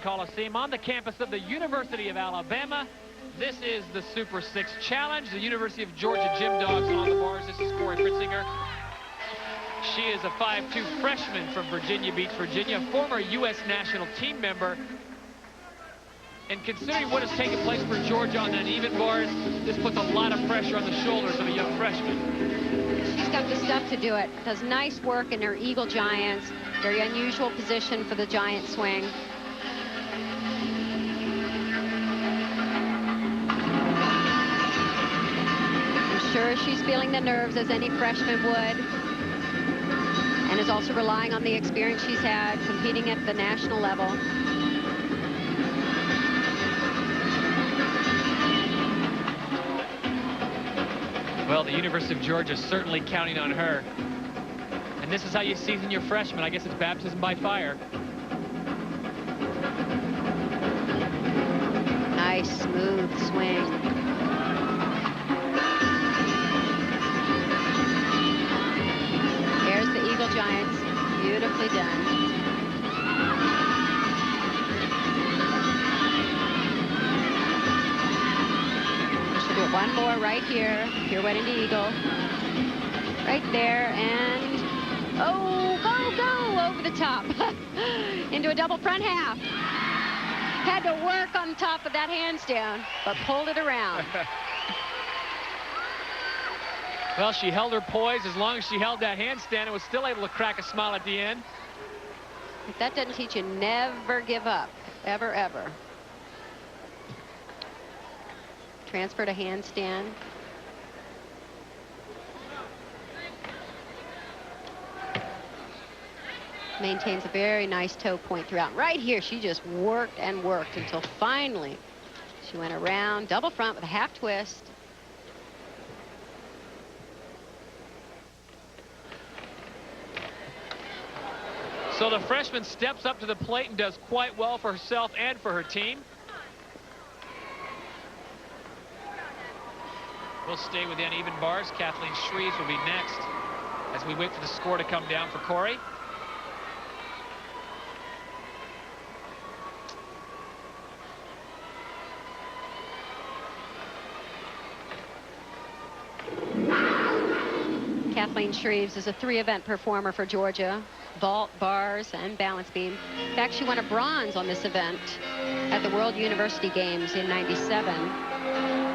Coliseum on the campus of the University of Alabama. This is the Super 6 Challenge. The University of Georgia Gym Dogs on the bars. This is Cory Fritzinger. She is a 5'2" freshman from Virginia Beach, Virginia, former U.S. national team member. And considering what has taken place for Georgia on uneven bars, this puts a lot of pressure on the shoulders of a young freshman. She's got the stuff to do it. Does nice work in her Eagle Giants. Very unusual position for the giant swing. I'm sure she's feeling the nerves as any freshman would. And is also relying on the experience she's had competing at the national level. Well, the University of Georgia is certainly counting on her. And this is how you season your freshmen. I guess it's baptism by fire. Nice, smooth swing. There's the Eagle Giants. Beautifully done. One more right here. Pirouette into Eagle. Right there, and oh, go over the top. Into a double front half. Had to work on top of that handstand, but pulled it around. Well, she held her poise as long as she held that handstand and was still able to crack a smile at the end. If that doesn't teach you, never give up. Ever, ever. Transfer to handstand. Maintains a very nice toe point throughout. Right here, she just worked and worked until finally she went around double front with a half twist. So the freshman steps up to the plate and does quite well for herself and for her team. We'll stay with the uneven bars. Kathleen Shrieves will be next as we wait for the score to come down for Cory. Kathleen Shrieves is a 3-event performer for Georgia. Vault, bars, and balance beam. In fact, she won a bronze on this event at the World University Games in '97.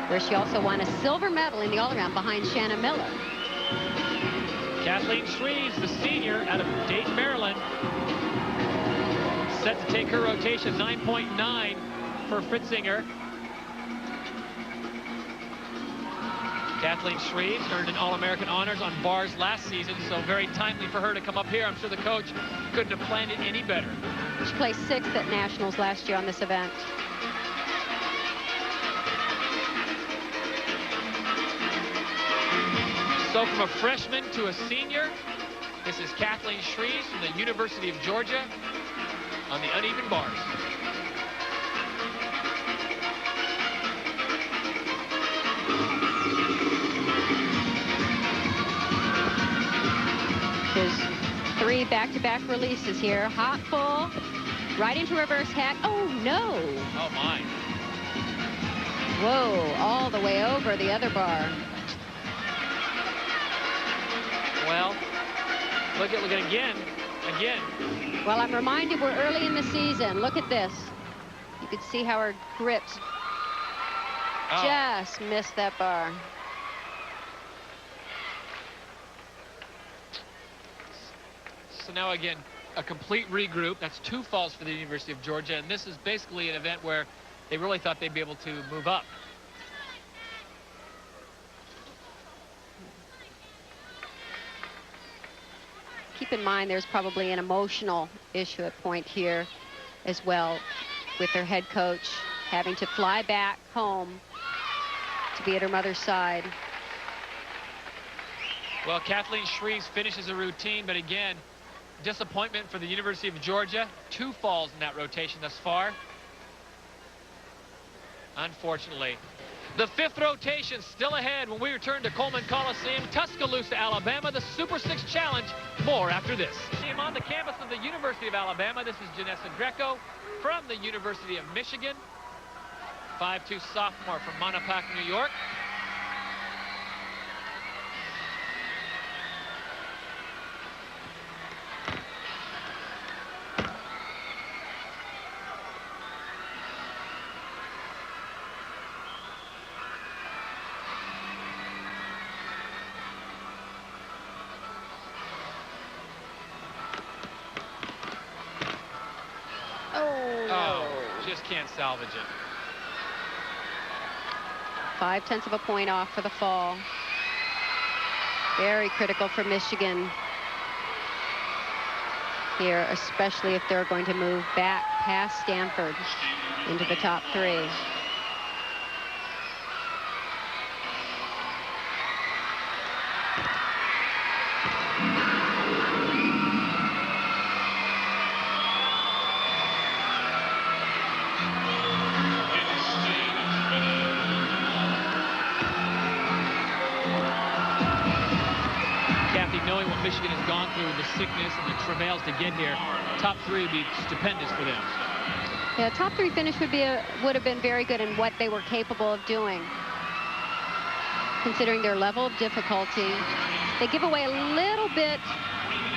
Where she also won a silver medal in the all-around behind Shannon Miller. Kathleen Shrieves, the senior out of Dayton, Maryland, set to take her rotation 9.9 for Fritzinger. Kathleen Shrieves earned an All-American honors on bars last season, so very timely for her to come up here. I'm sure the coach couldn't have planned it any better. She placed 6th at Nationals last year on this event. So from a freshman to a senior, this is Kathleen Shrieves from the University of Georgia on the uneven bars. There's 3 back-to-back releases here. Hop pull, right into reverse hack. Oh, no. Oh, my. Whoa, all the way over the other bar. Well, look at again. Well, I'm reminded we're early in the season. Look at this. You could see how her grips just missed that bar. So now again, a complete regroup. That's 2 falls for the University of Georgia, and this is basically an event where they really thought they'd be able to move up. Keep in mind there's probably an emotional issue at point here as well, with their head coach having to fly back home to be at her mother's side. Well, Kathleen Shrieves finishes a routine, but again, disappointment for the University of Georgia. 2 falls in that rotation thus far. Unfortunately. The 5th rotation still ahead when we return to Coleman Coliseum, Tuscaloosa, Alabama, the Super 6 Challenge. More after this. on the campus of the University of Alabama. This is Janessa Grieco from the University of Michigan. 5'2" sophomore from Montauk, New York. Just can't salvage it. 0.5 of a point off for the fall. Very critical for Michigan here, especially if they're going to move back past Stanford into the top 3. Knowing what Michigan has gone through, the sickness and the travails to get here, top 3 would be stupendous for them. Yeah, top 3 finish would have been very good in what they were capable of doing. Considering their level of difficulty, they give away a little bit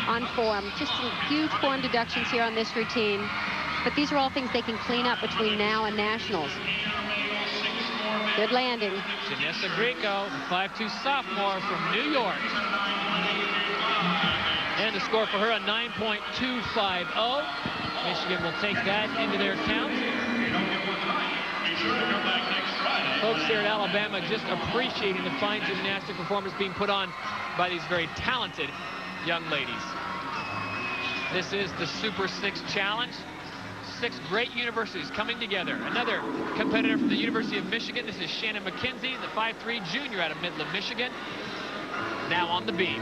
on form, just some huge form deductions here on this routine. But these are all things they can clean up between now and nationals. Good landing. Janessa Grieco, the 5'2" sophomore from New York. And the score for her, a 9.250. Michigan will take that into their count. Folks here at Alabama just appreciating the fine gymnastic performance being put on by these very talented young ladies. This is the Super 6 Challenge. 6 great universities coming together. Another competitor from the University of Michigan. This is Shannon MacKenzie, the 5'3" junior out of Midland, Michigan. Now on the beam.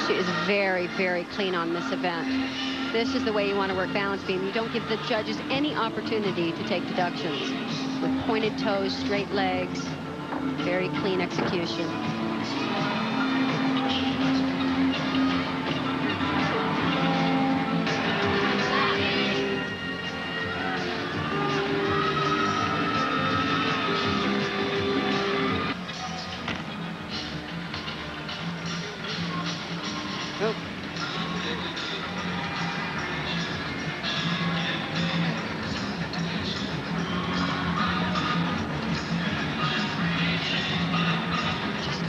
She is very, very clean on this event. This is the way you want to work balance beam. You don't give the judges any opportunity to take deductions. With pointed toes, straight legs, very clean execution.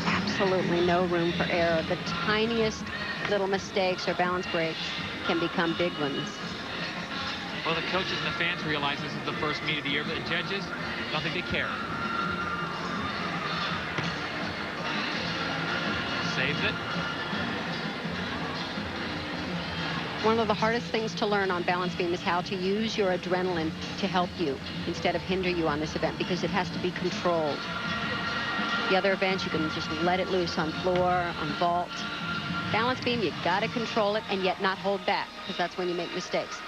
Absolutely no room for error. The tiniest little mistakes or balance breaks can become big ones. Well, the coaches and the fans realize this is the first meet of the year, but the judges, I don't think they care. Saves it. One of the hardest things to learn on balance beam is how to use your adrenaline to help you instead of hinder you on this event, because it has to be controlled. The other events, you can just let it loose on floor, on vault. Balance beam, you got to control it and yet not hold back, because that's when you make mistakes.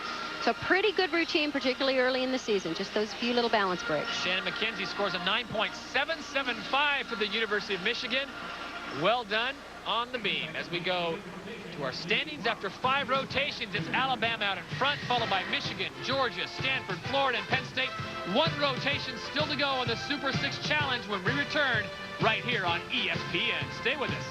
So pretty good routine, particularly early in the season. Just those few little balance breaks. Shannon MacKenzie scores a 9.775 for the University of Michigan. Well done on the beam. As we go to our standings after 5 rotations, it's Alabama out in front, followed by Michigan, Georgia, Stanford, Florida, and Penn State. 1 rotation still to go on the Super 6 Challenge when we return right here on ESPN. Stay with us.